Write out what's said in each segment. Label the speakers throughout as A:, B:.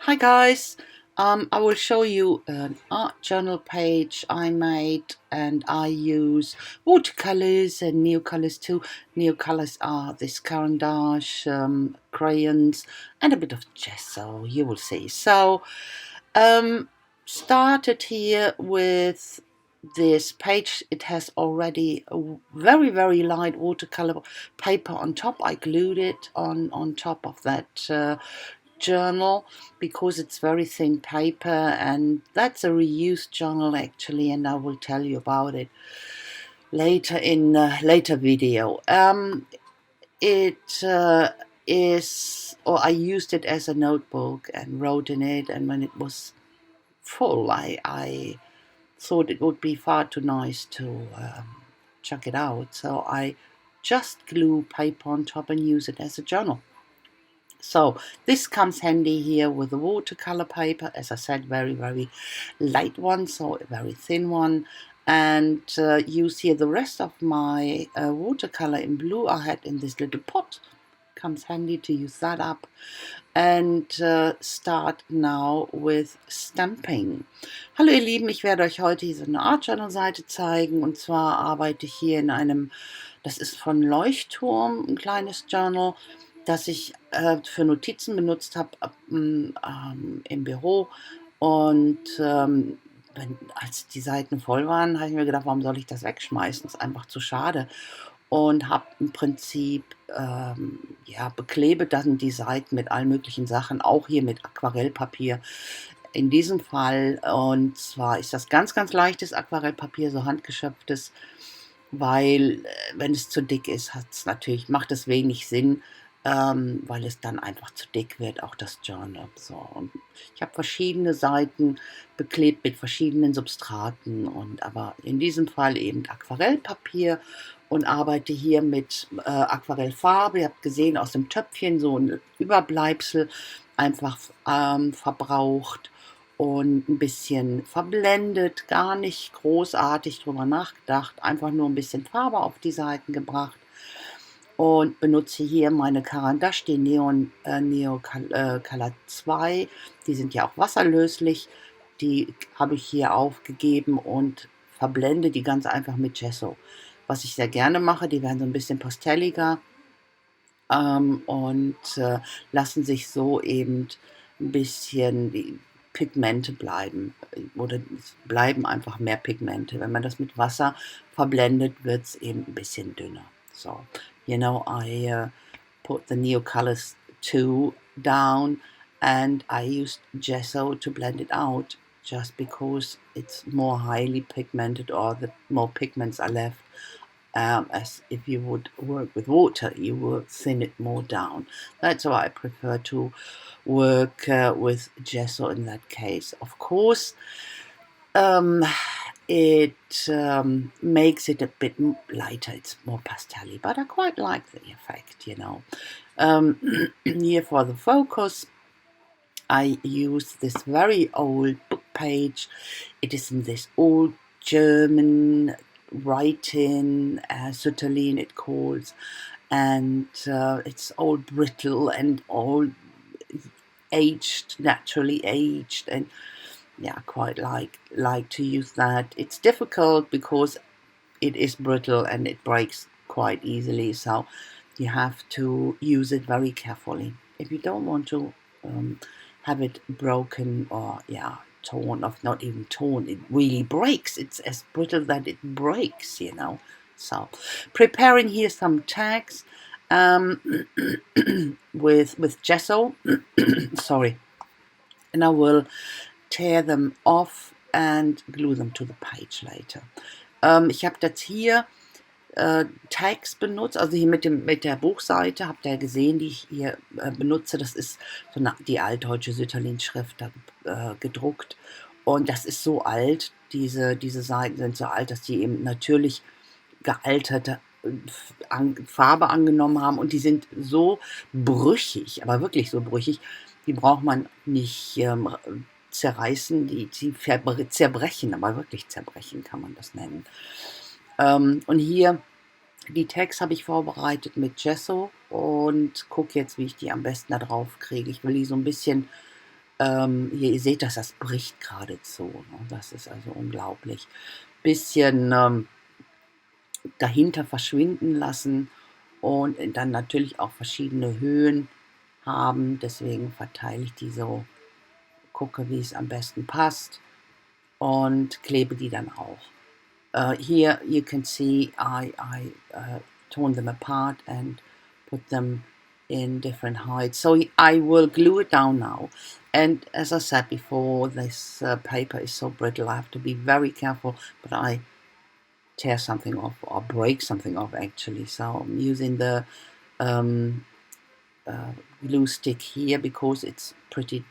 A: Hi guys, I will show you an art journal page I made, and I use watercolors and neocolors too. Neocolors are this caran d'Ache, crayons and a bit of gesso, you will see. So started here with this page. It has already a very light watercolor paper on top. I glued it on top of that journal because it's very thin paper, and that's a reused journal actually, and I will tell you about it later in a later video. It is, or I used it as a notebook and wrote in it, and when it was full I thought it would be far too nice to chuck it out, so I just glue paper on top and use it as a journal. So this comes handy here with the watercolor paper, as I said, very light one, so a very thin one. And use here the rest of my watercolor in blue I had in this little pot. Comes handy to use that up. And start now with stamping. Hallo ihr Lieben, ich werde euch heute hier so eine Art Journal Seite zeigen, und zwar arbeite ich hier in einem, das ist von Leuchtturm, ein kleines Journal, das ich für Notizen benutzt habe im Büro, und als die Seiten voll waren, habe ich mir gedacht, warum soll ich das wegschmeißen? Das ist einfach zu schade. Und habe im Prinzip beklebe dann die Seiten mit allen möglichen Sachen, auch hier mit Aquarellpapier in diesem Fall. Und zwar ist das ganz leichtes Aquarellpapier, so handgeschöpftes, weil wenn es zu dick ist, macht es wenig Sinn, weil es dann einfach zu dick wird, auch das Journal. So, und ich habe verschiedene Seiten beklebt mit verschiedenen Substraten, aber in diesem Fall eben Aquarellpapier, und arbeite hier mit Aquarellfarbe. Ihr habt gesehen, aus dem Töpfchen so ein Überbleibsel einfach verbraucht und ein bisschen verblendet, gar nicht großartig drüber nachgedacht, einfach nur ein bisschen Farbe auf die Seiten gebracht. Und benutze hier meine caran d'Ache, die Neo Color 2. Die sind ja auch wasserlöslich. Die habe ich hier aufgegeben und verblende die ganz einfach mit Gesso. Was ich sehr gerne mache, die werden so ein bisschen pastelliger und lassen sich so eben ein bisschen die Pigmente bleiben, oder es bleiben einfach mehr Pigmente. Wenn man das mit Wasser verblendet, wird es eben ein bisschen dünner. So, I put the Neocolors 2 down, and I used gesso to blend it out, just because it's more highly pigmented, or the more pigments are left. As if you would work with water, you will thin it more down. That's why I prefer to work with gesso in that case. Of course, it makes it a bit lighter, it's more pastel-y, but I quite like the effect, Here for the focus, I use this very old book page. It is in this old German writing, Sütterlin it calls, and it's all brittle and all aged, naturally aged, and yeah, quite like to use that. It's difficult because it is brittle and it breaks quite easily, so you have to use it very carefully. If you don't want to have it broken or torn off, not even torn, it really breaks. It's as brittle that it breaks, So preparing here some tags with gesso, sorry, and I will tear them off and glue them to the page later. Ich habe jetzt hier Tags benutzt, also hier mit der Buchseite, habt ihr gesehen, die ich hier benutze. Das ist so die altdeutsche Sütterlin-Schrift gedruckt, und das ist so alt, diese Seiten sind so alt, dass die eben natürlich gealterte Farbe angenommen haben, und die sind so brüchig, aber wirklich so brüchig, die braucht man nicht zerreißen, die zerbrechen, aber wirklich zerbrechen kann man das nennen. Und hier die Tags habe ich vorbereitet mit Gesso und gucke jetzt, wie ich die am besten da drauf kriege. Ich will die so ein bisschen Hier, ihr seht das bricht geradezu. Ne? Das ist also unglaublich. Bisschen dahinter verschwinden lassen und dann natürlich auch verschiedene Höhen haben. Deswegen verteile ich die so, gucke, wie es am besten passt und klebe die dann auch. Here you can see I torn them apart and put them in different heights. So I will glue it down now. And as I said before, this paper is so brittle. I have to be very careful, but I tear something off or break something off actually. So I'm using the um, glue stick here because it's pretty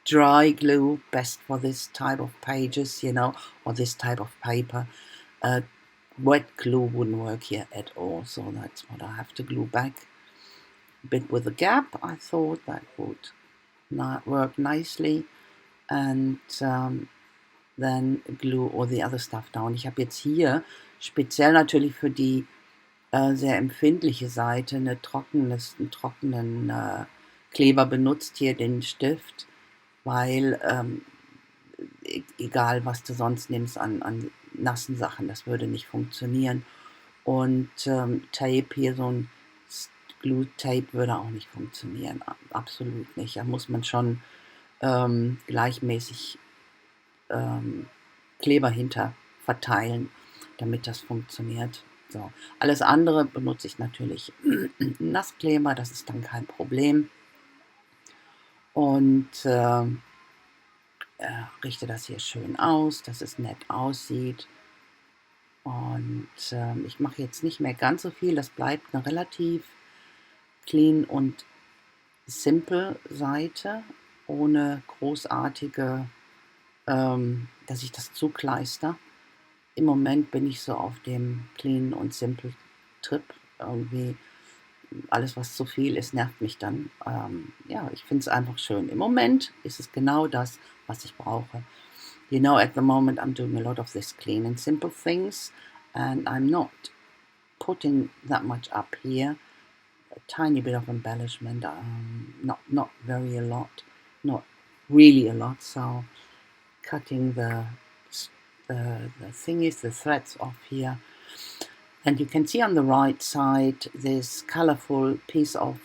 A: dry glue, best for this type of pages, or this type of paper. Wet glue wouldn't work here at all, so that's what I have to glue back. A bit with a gap, I thought that would not work nicely, and then glue all the other stuff down. Ich habe jetzt hier speziell natürlich für die sehr empfindliche Seite einen trockenen Kleber benutzt, hier den Stift, weil egal was du sonst nimmst an nassen Sachen, das würde nicht funktionieren. Und Tape hier, so ein Glue Tape würde auch nicht funktionieren, absolut nicht. Da muss man schon gleichmäßig Kleber hinter verteilen, damit das funktioniert. So. Alles andere benutze ich natürlich Nasskleber, das ist dann kein Problem. Und richte das hier schön aus, dass es nett aussieht. Und ich mache jetzt nicht mehr ganz so viel, das bleibt eine relativ clean und simple Seite, ohne großartige, dass ich das zukleister. Im Moment bin ich so auf dem Clean und Simple Trip. Irgendwie alles, was zu viel ist, nervt mich dann. Ja, ich finde es einfach schön. Im Moment ist es genau das, was ich brauche. At the moment I'm doing a lot of this clean and simple things, and I'm not putting that much up here. A tiny bit of embellishment, not very a lot, not really a lot. So cutting the thingies, the threads off here. And you can see on the right side this colorful piece of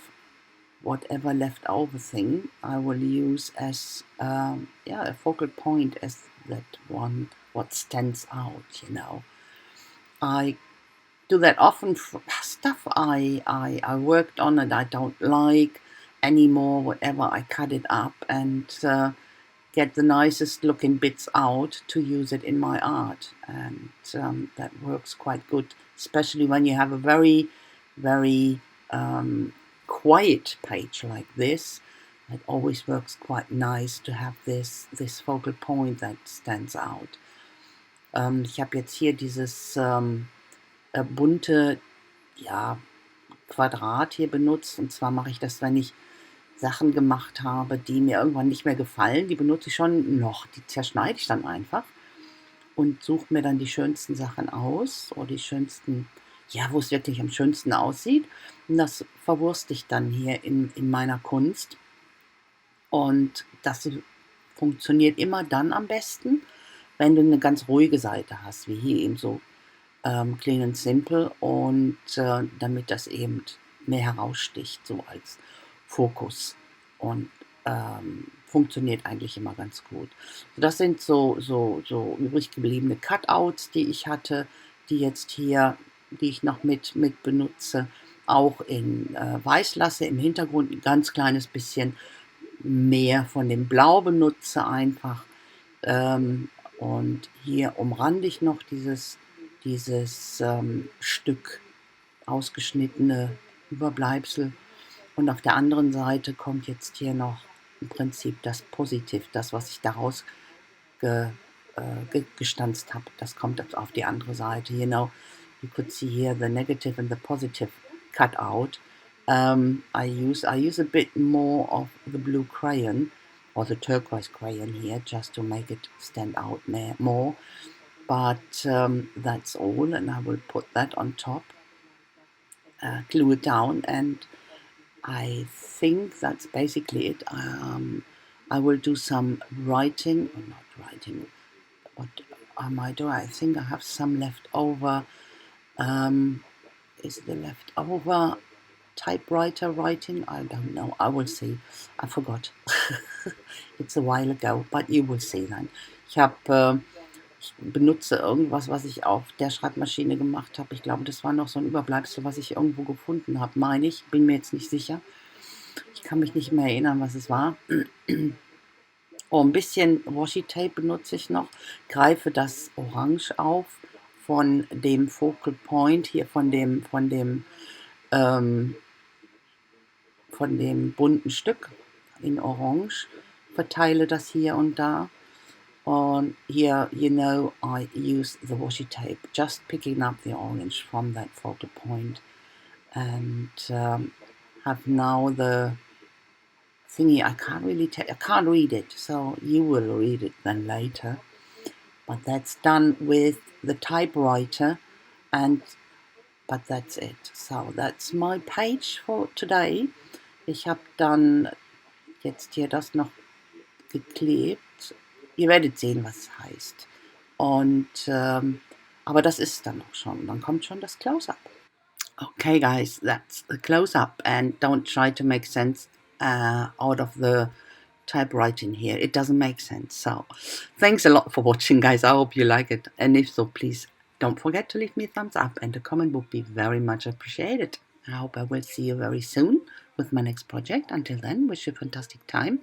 A: whatever leftover thing I will use as a focal point, as that one what stands out. I do that often for stuff I worked on and I don't like anymore. Whatever, I cut it up and get the nicest looking bits out to use it in my art, and that works quite good, especially when you have a very, very quiet page like this. It always works quite nice to have this focal point that stands out. Ich habe jetzt hier dieses bunte Quadrat hier benutzt, und zwar mache ich das, wenn ich Sachen gemacht habe, die mir irgendwann nicht mehr gefallen. Die benutze ich schon noch, die zerschneide ich dann einfach und suche mir dann die schönsten Sachen aus, oder die schönsten, wo es wirklich am schönsten aussieht. Und das verwurste ich dann hier in meiner Kunst. Und das funktioniert immer dann am besten, wenn du eine ganz ruhige Seite hast, wie hier eben so clean and simple, und damit das eben mehr heraussticht, so als Fokus, und funktioniert eigentlich immer ganz gut. So, das sind so übrig gebliebene Cutouts, die ich hatte, die jetzt hier, die ich noch mit benutze, auch in weiß lasse, im Hintergrund ein ganz kleines bisschen mehr von dem Blau benutze einfach, und hier umrande ich noch dieses Stück ausgeschnittene Überbleibsel, und auf der anderen Seite kommt jetzt hier noch im Prinzip das Positiv, das, was ich daraus gestanzt habe, das kommt jetzt auf die andere Seite. You could see here the negative and the positive cut out. I use a bit more of the blue crayon, or the turquoise crayon here, just to make it stand out more. But that's all, and I will put that on top, glue it down, and I think that's basically it. I will do some writing, or not writing, what I might do. I think I have some left over. Is the leftover typewriter writing? I don't know. I will see. I forgot. It's a while ago, but you will see then. Ich benutze irgendwas, was ich auf der Schreibmaschine gemacht habe. Ich glaube, das war noch so ein Überbleibsel, was ich irgendwo gefunden habe, meine ich. Bin mir jetzt nicht sicher. Ich kann mich nicht mehr erinnern, was es war. Oh, ein bisschen Washi-Tape benutze ich noch. Greife das Orange auf von dem Focal Point, hier ähm, von dem bunten Stück in Orange. Verteile das hier und da. Und here, you know, I use the washi tape, just picking up the orange from that focal point, and have now the thingy. I can't really I can't read it, so you will read it then later. But that's done with the typewriter, and but that's it. So that's my page for today. Ich habe dann jetzt hier das noch geklebt. Ihr werdet sehen, was es heißt. Und aber das ist dann auch schon. Dann kommt schon das Close-up. Okay, guys, that's the close-up, and don't try to make sense out of the typewriting here. It doesn't make sense. So, thanks a lot for watching, guys. I hope you like it, and if so, please don't forget to leave me a thumbs up, and a comment would be very much appreciated. I hope I will see you very soon with my next project. Until then, wish you a fantastic time.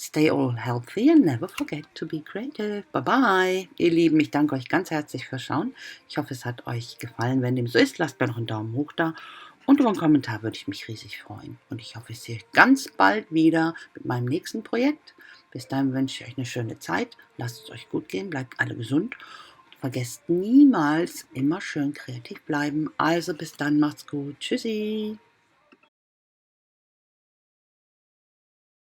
A: Stay all healthy and never forget to be creative. Bye bye. Ihr Lieben, ich danke euch ganz herzlich fürs Schauen. Ich hoffe, es hat euch gefallen. Wenn dem so ist, lasst mir noch einen Daumen hoch da. Und über einen Kommentar würde ich mich riesig freuen. Und ich hoffe, ich sehe euch ganz bald wieder mit meinem nächsten Projekt. Bis dahin wünsche ich euch eine schöne Zeit. Lasst es euch gut gehen. Bleibt alle gesund. Und vergesst niemals, immer schön kreativ bleiben. Also bis dann, macht's gut. Tschüssi.